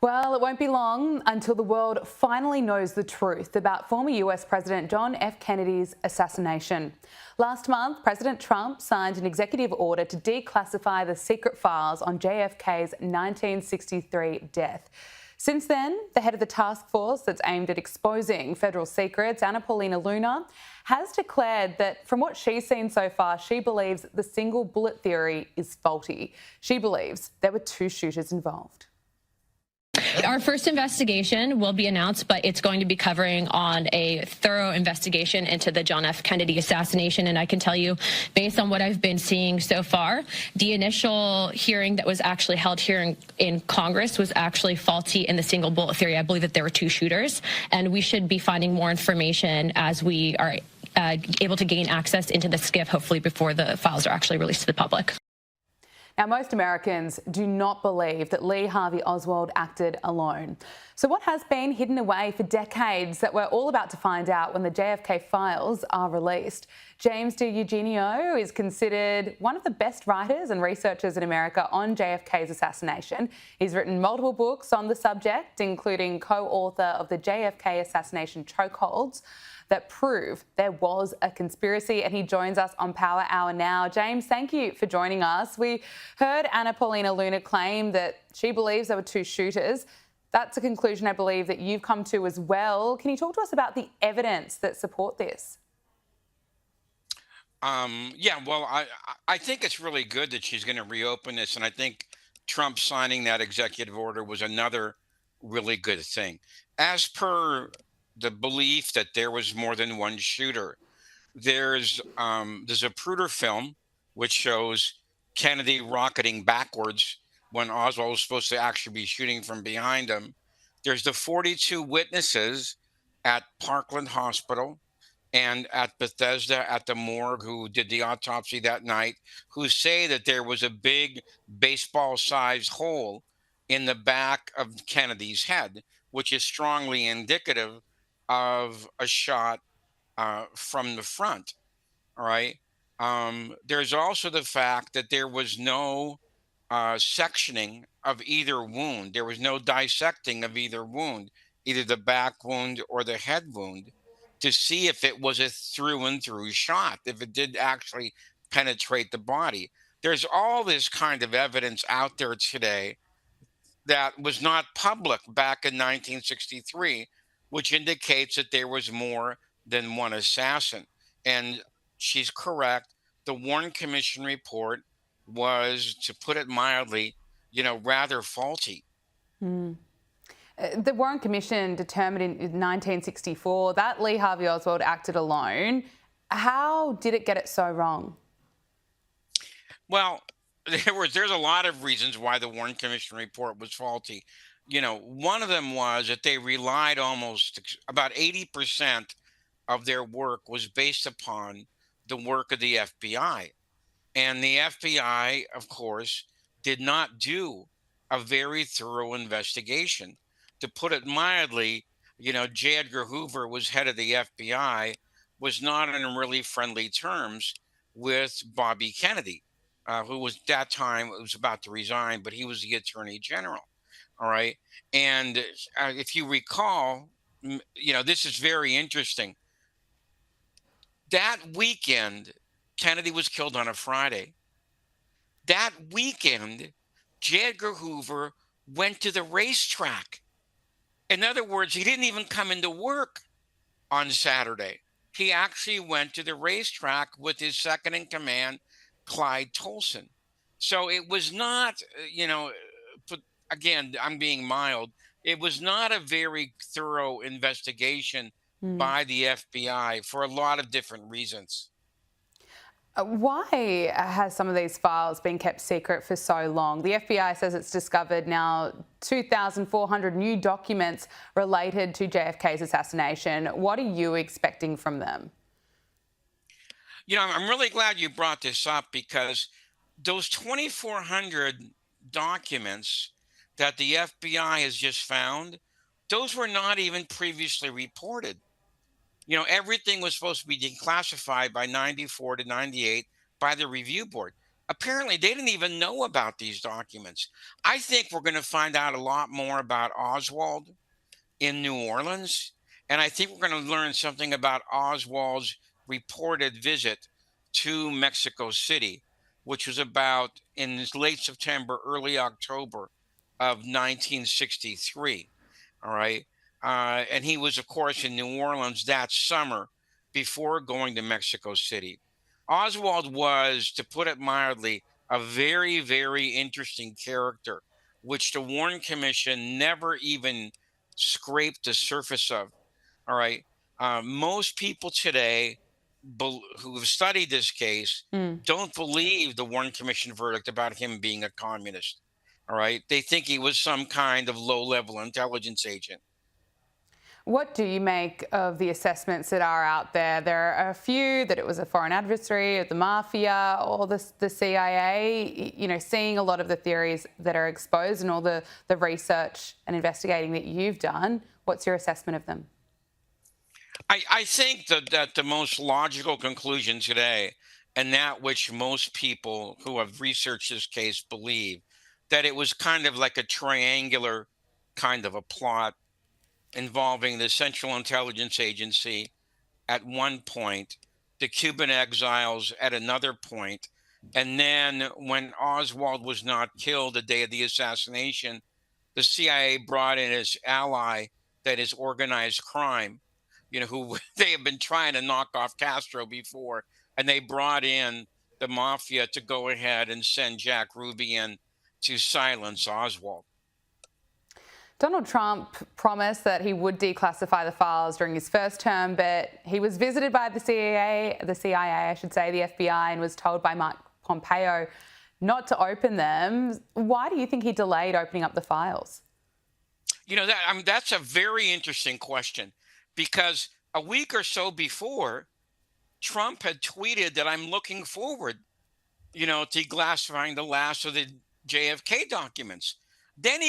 Well, it won't be long until the world finally knows the truth about former US President John F. Kennedy's assassination. Last month, President Trump signed an executive order to declassify the secret files on JFK's 1963 death. Since then, the head of the task force that's aimed at exposing federal secrets, Anna Paulina Luna, has declared that from what she's seen so far, she believes the single bullet theory is faulty. She believes there were two shooters involved. Our first investigation will be announced, but it's going to be covering on a thorough investigation into the John F. Kennedy assassination. And I can tell you, based on what I've been seeing so far, the initial hearing that was actually held here in Congress was actually faulty in the single bullet theory. I believe that there were two shooters, and we should be finding more information as we are able to gain access into the SCIF, hopefully before the files are actually released to the public. Now, most Americans do not believe that Lee Harvey Oswald acted alone. So what has been hidden away for decades that we're all about to find out when the JFK files are released? James DiEugenio is considered one of the best writers and researchers in America on JFK's assassination. He's written multiple books on the subject, including co-author of the JFK Assassination Chokeholds, that prove there was a conspiracy, and he joins us on Power Hour now. James, thank you for joining us. We heard Anna Paulina Luna claim that she believes there were two shooters. That's a conclusion I believe that you've come to as well. Can you talk to us about the evidence that support this? I think it's really good that she's going to reopen this, and I think Trump signing that executive order was another really good thing. As per the belief that there was more than one shooter, there's a Zapruder film which shows Kennedy rocketing backwards when Oswald was supposed to actually be shooting from behind him. There's the 42 witnesses at Parkland Hospital and at Bethesda at the morgue who did the autopsy that night, who say that there was a big baseball-sized hole in the back of Kennedy's head, which is strongly indicative of a shot from the front. All right. There's also the fact that there was no sectioning of either wound. There was no dissecting of either wound, either the back wound or the head wound, to see if it was a through and through shot, if it did actually penetrate the body. There's all this kind of evidence out there today that was not public back in 1963, which indicates that there was more than one assassin. And she's correct. The Warren Commission report was, to put it mildly, rather faulty. The Warren Commission determined in 1964 that Lee Harvey Oswald acted alone. How did it get it so wrong? Well, there's a lot of reasons why the Warren Commission report was faulty. One of them was that they relied about 80% of their work was based upon the work of the FBI. And the FBI, of course, did not do a very thorough investigation. To put it mildly, J. Edgar Hoover was head of the FBI, was not on really friendly terms with Bobby Kennedy, who was at that time was about to resign, but he was the Attorney General. All right. And if you recall, this is very interesting. That weekend, Kennedy was killed on a Friday. That weekend, J. Edgar Hoover went to the racetrack. In other words, he didn't even come into work on Saturday. He actually went to the racetrack with his second in command, Clyde Tolson. So it was not, again, I'm being mild. It was not a very thorough investigation by the FBI for a lot of different reasons. Why has some of these files been kept secret for so long? The FBI says it's discovered now 2,400 new documents related to JFK's assassination. What are you expecting from them? I'm really glad you brought this up, because those 2,400 documents that the FBI has just found, those were not even previously reported. Everything was supposed to be declassified by 94 to 98 by the review board. apparently they didn't even know about these documents. I think we're going to find out a lot more about Oswald in New Orleans. And I think we're going to learn something about Oswald's reported visit to Mexico City, which was about in late September, early October of 1963. All right. And he was, of course, in New Orleans that summer before going to Mexico City. Oswald was, to put it mildly, a very, very interesting character, which the Warren Commission never even scraped the surface of. All right. Most people today who have studied this case Mm. don't believe the Warren Commission verdict about him being a communist. All right. They think he was some kind of low level intelligence agent. What do you make of the assessments that are out there? There are a few that it was a foreign adversary, or the mafia, or the CIA. You know, seeing a lot of the theories that are exposed and all the research and investigating that you've done. What's your assessment of them? I think that the most logical conclusion today, and that which most people who have researched this case believe, that it was kind of like a triangular kind of a plot involving the Central Intelligence Agency at one point, the Cuban exiles at another point, and then when Oswald was not killed the day of the assassination, the CIA brought in its ally, that is organized crime, who they have been trying to knock off Castro before, and they brought in the mafia to go ahead and send Jack Ruby in to silence Oswald. Donald Trump promised that he would declassify the files during his first term, but he was visited by the CIA, I should say, the FBI, and was told by Mike Pompeo not to open them. Why do you think he delayed opening up the files? That's a very interesting question, because a week or so before, Trump had tweeted that I'm looking forward, to declassifying the last of the JFK documents. Then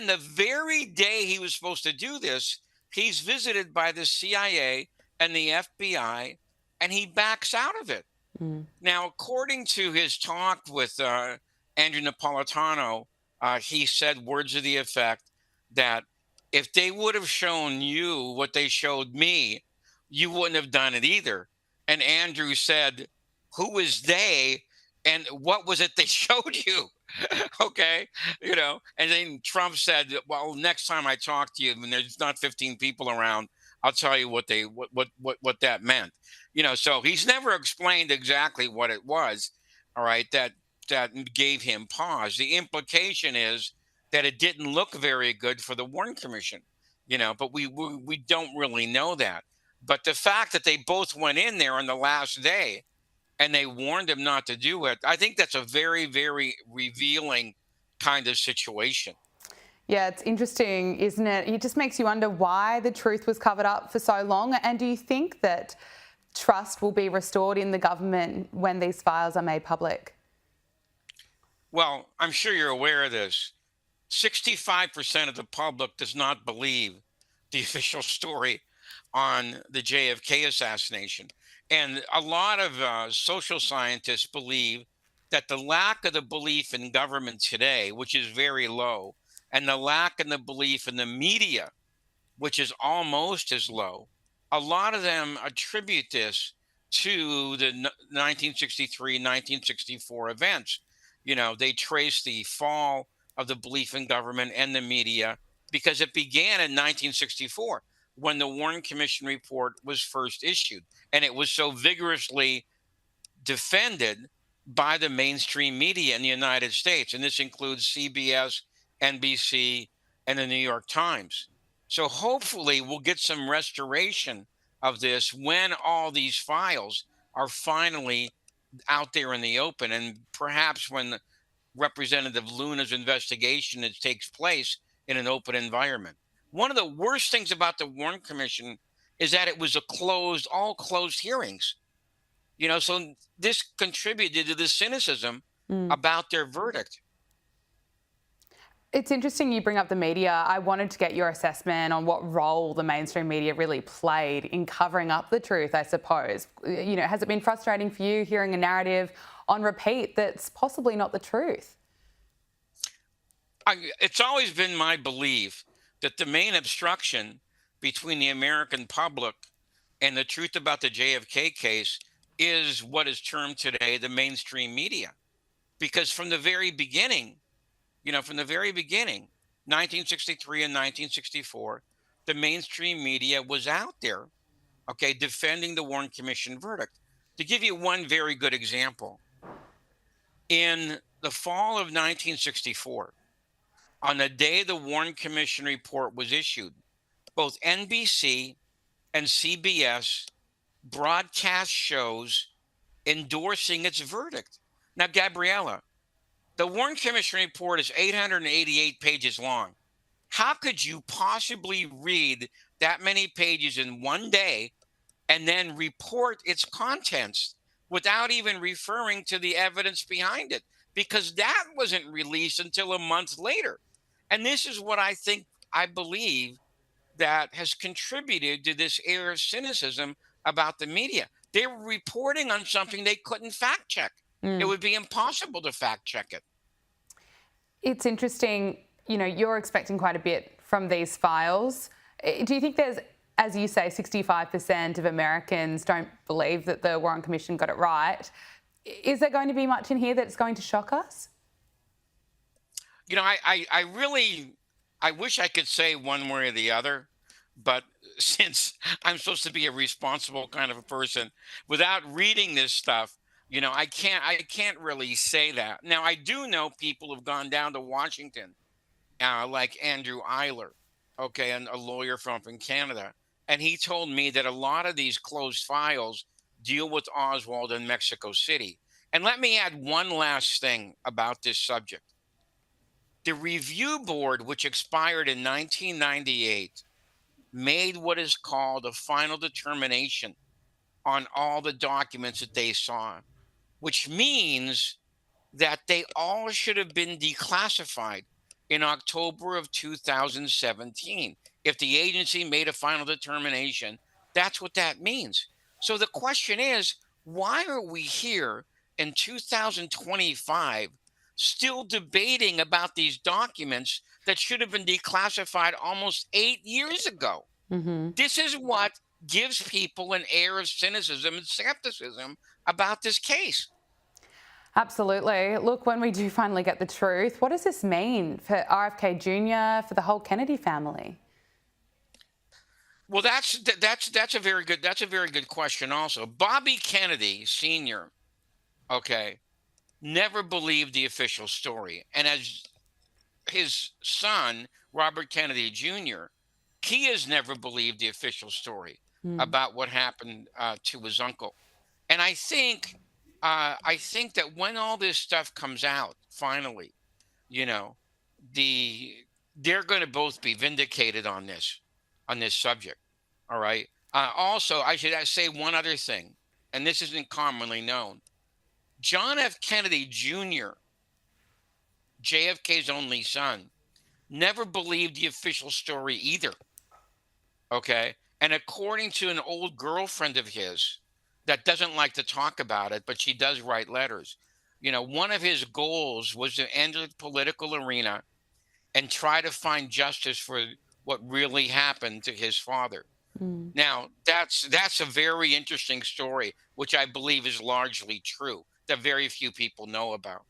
the very day he was supposed to do this, he's visited by the CIA and the FBI, and he backs out of it. Mm. Now, according to his talk with Andrew Napolitano, he said words of the effect that if they would have shown you what they showed me, you wouldn't have done it either. And Andrew said, "Who is they? And what was it they showed you?" Okay, And then Trump said, "Well, next time I talk to you, when there's not 15 people around, I'll tell you what that meant." So he's never explained exactly what it was. All right, that gave him pause. The implication is that it didn't look very good for the Warren Commission. But we don't really know that. But the fact that they both went in there on the last day and they warned him not to do it, I think that's a very, very revealing kind of situation. Yeah, it's interesting, isn't it? It just makes you wonder why the truth was covered up for so long. And do you think that trust will be restored in the government when these files are made public? Well, I'm sure you're aware of this. 65% of the public does not believe the official story on the JFK assassination. And a lot of social scientists believe that the lack of the belief in government today, which is very low, and the lack of the belief in the media, which is almost as low, a lot of them attribute this to the 1963, 1964 events. They trace the fall of the belief in government and the media because it began in 1964 when the Warren Commission report was first issued. And it was so vigorously defended by the mainstream media in the United States. And this includes CBS, NBC, and the New York Times. So hopefully we'll get some restoration of this when all these files are finally out there in the open, and perhaps when Representative Luna's investigation takes place in an open environment. One of the worst things about the Warren Commission is that it was all closed hearings. So this contributed to the cynicism Mm. about their verdict. It's interesting you bring up the media. I wanted to get your assessment on what role the mainstream media really played in covering up the truth, I suppose. Has it been frustrating for you hearing a narrative on repeat that's possibly not the truth? It's always been my belief that the main obstruction between the American public and the truth about the JFK case is what is termed today the mainstream media. Because from the very beginning, 1963 and 1964, the mainstream media was out there, okay, defending the Warren Commission verdict. To give you one very good example, in the fall of 1964, on the day the Warren Commission report was issued, both NBC and CBS broadcast shows endorsing its verdict. Now, Gabriella, the Warren Commission report is 888 pages long. How could you possibly read that many pages in one day and then report its contents without even referring to the evidence behind it? Because that wasn't released until a month later. And this is what I believe that has contributed to this air of cynicism about the media. They were reporting on something they couldn't fact check. It Mm. would be impossible to fact check it. It's interesting, you're expecting quite a bit from these files. Do you think there's, as you say, 65% of Americans don't believe that the Warren Commission got it right? Is there going to be much in here that's going to shock us? I wish I could say one way or the other, but since I'm supposed to be a responsible kind of a person, without reading this stuff, I can't really say that. Now, I do know people have gone down to Washington, like Andrew Eiler, okay, and a lawyer from Canada, and he told me that a lot of these closed files deal with Oswald in Mexico City. And let me add one last thing about this subject. The review board, which expired in 1998, made what is called a final determination on all the documents that they saw, which means that they all should have been declassified in October of 2017. If the agency made a final determination, that's what that means. So the question is, why are we here in 2025 still debating about these documents that should have been declassified almost 8 years ago? Hmm. This is what gives people an air of cynicism and skepticism about this case. Absolutely. Look, when we do finally get the truth, what does this mean for RFK Jr., for the whole Kennedy family? Well, that's a very good question. Also, Bobby Kennedy Sr., okay, never believed the official story, and as his son Robert Kennedy Jr., he has never believed the official story Mm. about what happened to his uncle. And I think that when all this stuff comes out, finally, you know, the they're going to both be vindicated on this subject. All right. Also, I should say one other thing, and this isn't commonly known. John F. Kennedy Jr., JFK's only son, never believed the official story either. Okay. And according to an old girlfriend of his that doesn't like to talk about it, but she does write letters, one of his goals was to enter the political arena and try to find justice for what really happened to his father. Mm. Now, that's a very interesting story, which I believe is largely true, that very few people know about.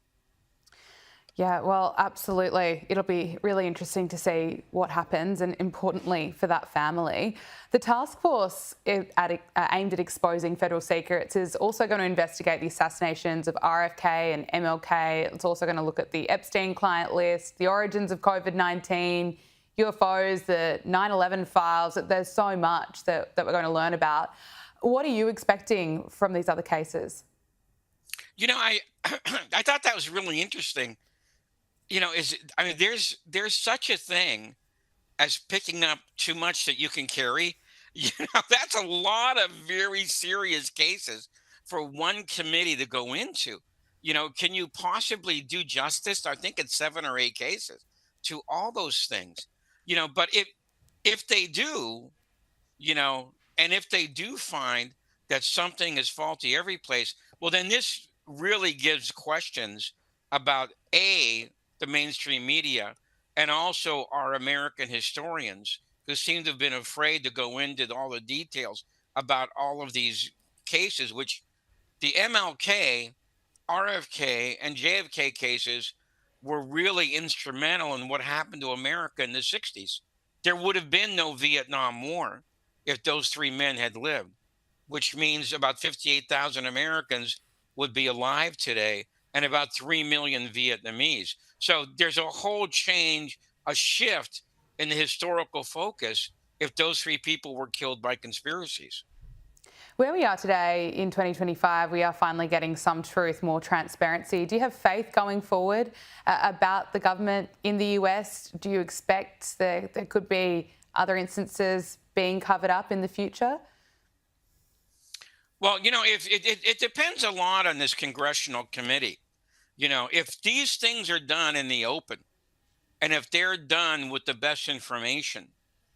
Yeah, well, absolutely. It'll be really interesting to see what happens, and importantly for that family. The task force aimed at exposing federal secrets is also going to investigate the assassinations of RFK and MLK. It's also going to look at the Epstein client list, the origins of COVID-19, UFOs, the 9/11 files. There's so much that we're going to learn about. What are you expecting from these other cases? I I thought that was really interesting. There's such a thing as picking up too much that you can carry. That's a lot of very serious cases for one committee to go into. Can you possibly do justice? I think it's 7 or 8 cases to all those things, but if they do, and if they do find that something is faulty every place, well, then this really gives questions about the mainstream media, and also our American historians who seem to have been afraid to go into all the details about all of these cases, which the MLK, RFK, and JFK cases were really instrumental in what happened to America in the 60s. There would have been no Vietnam War if those three men had lived, which means about 58,000 Americans would be alive today and about 3 million Vietnamese. So there's a whole change, a shift in the historical focus if those three people were killed by conspiracies. Where we are today in 2025, we are finally getting some truth, more transparency. Do you have faith going forward about the government in the US? Do you expect there could be other instances being covered up in the future? Well, if it depends a lot on this congressional committee. If these things are done in the open, and if they're done with the best information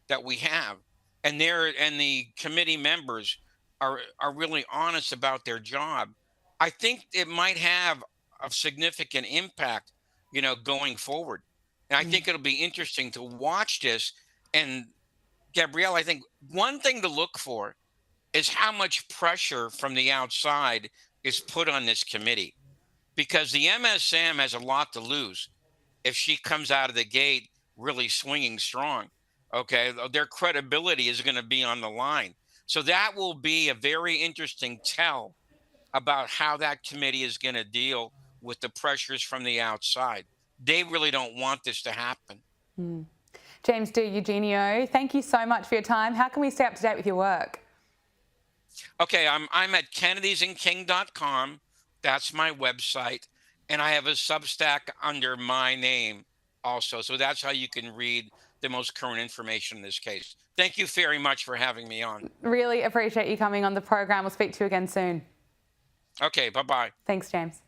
that we have, and the committee members are really honest about their job, I think it might have a significant impact, going forward. And I think it'll be interesting to watch this. And Gabrielle, I think one thing to look for is how much pressure from the outside is put on this committee, because the MSM has a lot to lose if she comes out of the gate really swinging strong. Okay, their credibility is going to be on the line. So that will be a very interesting tell about how that committee is going to deal with the pressures from the outside. They really don't want this to happen. James DiEugenio, thank you so much for your time. How can we stay up to date with your work? Okay, I'm at kennedysandking.com. That's my website. And I have a Substack under my name also. So that's how you can read the most current information in this case. Thank you very much for having me on. Really appreciate you coming on the program. We'll speak to you again soon. Okay, bye-bye. Thanks, James.